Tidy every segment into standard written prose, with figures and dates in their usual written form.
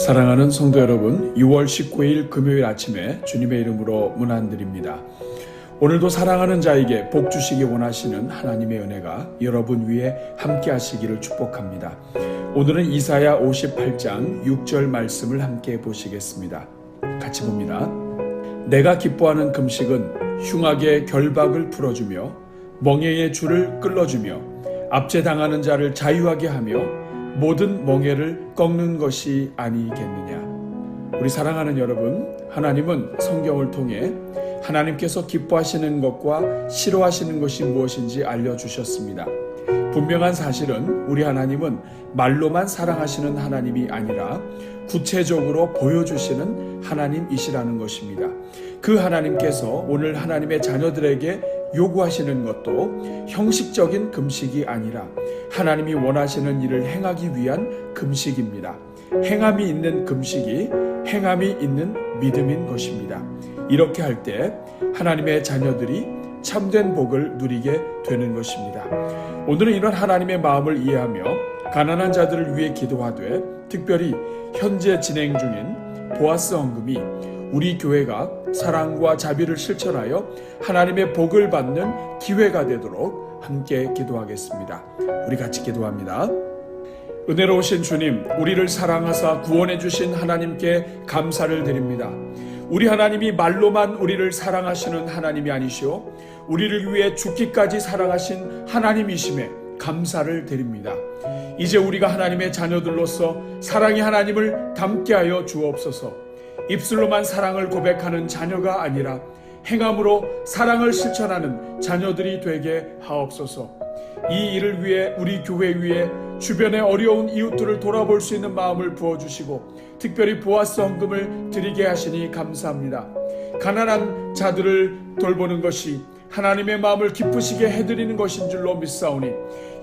사랑하는 성도 여러분, 6월 19일 금요일 아침에 주님의 이름으로 문안드립니다. 오늘도 사랑하는 자에게 복 주시기 원하시는 하나님의 은혜가 여러분 위에 함께 하시기를 축복합니다. 오늘은 이사야 58장 6절 말씀을 함께 보시겠습니다. 같이 봅니다. 내가 기뻐하는 금식은 흉악의 결박을 풀어주며 멍에의 줄을 끌어주며 압제당하는 자를 자유하게 하며 모든 멍에를 꺾는 것이 아니겠느냐. 우리 사랑하는 여러분, 하나님은 성경을 통해 하나님께서 기뻐하시는 것과 싫어하시는 것이 무엇인지 알려주셨습니다. 분명한 사실은 우리 하나님은 말로만 사랑하시는 하나님이 아니라 구체적으로 보여주시는 하나님이시라는 것입니다. 그 하나님께서 오늘 하나님의 자녀들에게 요구하시는 것도 형식적인 금식이 아니라 하나님이 원하시는 일을 행하기 위한 금식입니다. 행함이 있는 금식이 행함이 있는 믿음인 것입니다. 이렇게 할 때 하나님의 자녀들이 참된 복을 누리게 되는 것입니다. 오늘은 이런 하나님의 마음을 이해하며 가난한 자들을 위해 기도하되 특별히 현재 진행 중인 보아스 헌금이 우리 교회가 사랑과 자비를 실천하여 하나님의 복을 받는 기회가 되도록 함께 기도하겠습니다. 우리 같이 기도합니다. 은혜로우신 주님, 우리를 사랑하사 구원해 주신 하나님께 감사를 드립니다. 우리 하나님이 말로만 우리를 사랑하시는 하나님이 아니시오, 우리를 위해 죽기까지 사랑하신 하나님이심에 감사를 드립니다. 이제 우리가 하나님의 자녀들로서 사랑의 하나님을 닮게 하여 주옵소서. 입술로만 사랑을 고백하는 자녀가 아니라 행함으로 사랑을 실천하는 자녀들이 되게 하옵소서. 이 일을 위해 우리 교회 위에 주변의 어려운 이웃들을 돌아볼 수 있는 마음을 부어주시고 특별히 보아스 헌금을 드리게 하시니 감사합니다. 가난한 자들을 돌보는 것이 하나님의 마음을 기쁘시게 해드리는 것인 줄로 믿사오니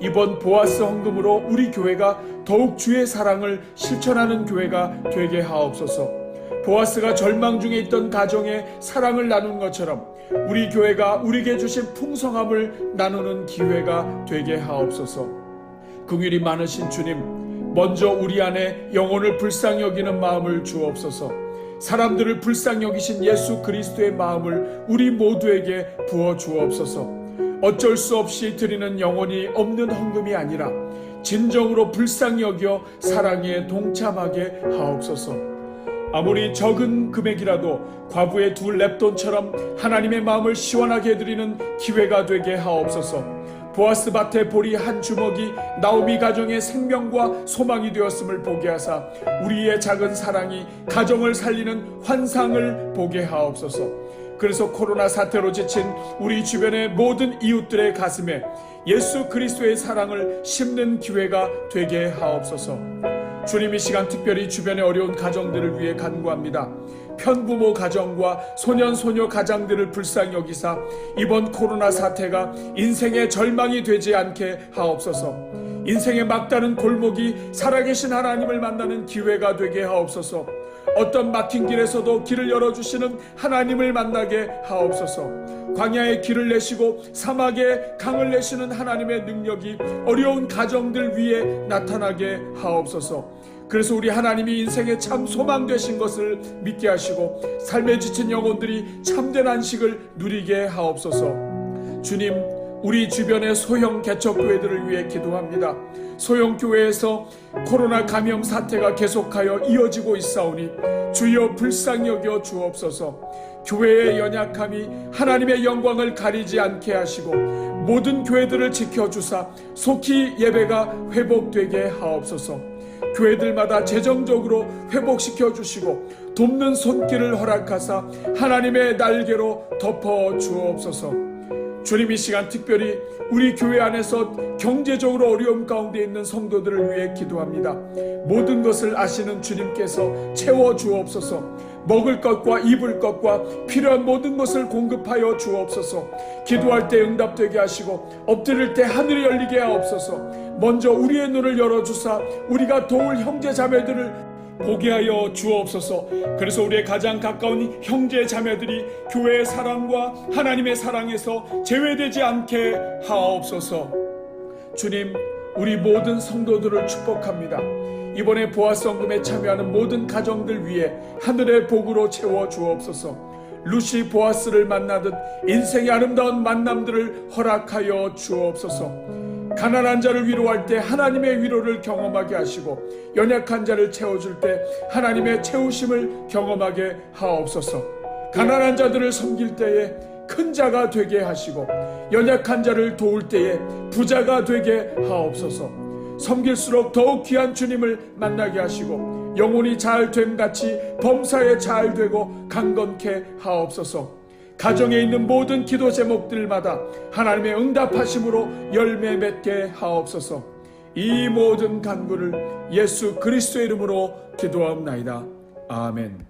이번 보아스 헌금으로 우리 교회가 더욱 주의 사랑을 실천하는 교회가 되게 하옵소서. 보아스가 절망 중에 있던 가정에 사랑을 나눈 것처럼 우리 교회가 우리에게 주신 풍성함을 나누는 기회가 되게 하옵소서. 긍휼이 많으신 주님, 먼저 우리 안에 영혼을 불쌍히 여기는 마음을 주옵소서. 사람들을 불쌍히 여기신 예수 그리스도의 마음을 우리 모두에게 부어 주옵소서. 어쩔 수 없이 드리는 영혼이 없는 헌금이 아니라 진정으로 불쌍히 여겨 사랑에 동참하게 하옵소서. 아무리 적은 금액이라도 과부의 두 렙돈처럼 하나님의 마음을 시원하게 해드리는 기회가 되게 하옵소서. 보아스 밭에 보리 한 주먹이 나오미 가정의 생명과 소망이 되었음을 보게 하사 우리의 작은 사랑이 가정을 살리는 환상을 보게 하옵소서. 그래서 코로나 사태로 지친 우리 주변의 모든 이웃들의 가슴에 예수 그리스도의 사랑을 심는 기회가 되게 하옵소서. 주님, 이 시간 특별히 주변의 어려운 가정들을 위해 간구합니다. 편부모 가정과 소년 소녀 가장들을 불쌍히 여기사 이번 코로나 사태가 인생의 절망이 되지 않게 하옵소서. 인생의 막다른 골목이 살아계신 하나님을 만나는 기회가 되게 하옵소서. 어떤 막힌 길에서도 길을 열어주시는 하나님을 만나게 하옵소서. 광야에 길을 내시고 사막에 강을 내시는 하나님의 능력이 어려운 가정들 위에 나타나게 하옵소서. 그래서 우리 하나님이 인생의 참 소망 되신 것을 믿게 하시고 삶에 지친 영혼들이 참된 안식을 누리게 하옵소서. 주님, 우리 주변의 소형 개척교회들을 위해 기도합니다. 소형 교회에서 코로나 감염 사태가 계속하여 이어지고 있사오니 주여 불쌍히 여겨 주옵소서. 교회의 연약함이 하나님의 영광을 가리지 않게 하시고 모든 교회들을 지켜주사 속히 예배가 회복되게 하옵소서. 교회들마다 재정적으로 회복시켜 주시고 돕는 손길을 허락하사 하나님의 날개로 덮어 주옵소서. 주님, 이 시간 특별히 우리 교회 안에서 경제적으로 어려움 가운데 있는 성도들을 위해 기도합니다. 모든 것을 아시는 주님께서 채워 주옵소서. 먹을 것과 입을 것과 필요한 모든 것을 공급하여 주옵소서. 기도할 때 응답되게 하시고 엎드릴 때 하늘이 열리게 하옵소서. 먼저 우리의 눈을 열어주사 우리가 도울 형제 자매들을 보게 하여 주옵소서. 그래서 우리의 가장 가까운 형제 자매들이 교회의 사랑과 하나님의 사랑에서 제외되지 않게 하옵소서. 주님, 우리 모든 성도들을 축복합니다. 이번에 보아성금에 참여하는 모든 가정들 위해 하늘의 복으로 채워 주옵소서. 루시 보아스를 만나듯 인생의 아름다운 만남들을 허락하여 주옵소서. 가난한 자를 위로할 때 하나님의 위로를 경험하게 하시고 연약한 자를 채워줄 때 하나님의 채우심을 경험하게 하옵소서. 가난한 자들을 섬길 때에 큰 자가 되게 하시고 연약한 자를 도울 때에 부자가 되게 하옵소서. 섬길수록 더욱 귀한 주님을 만나게 하시고 영혼이 잘됨 같이 범사에 잘되고 강건케 하옵소서. 가정에 있는 모든 기도 제목들마다 하나님의 응답하심으로 열매 맺게 하옵소서. 이 모든 간구를 예수 그리스도의 이름으로 기도하옵나이다. 아멘.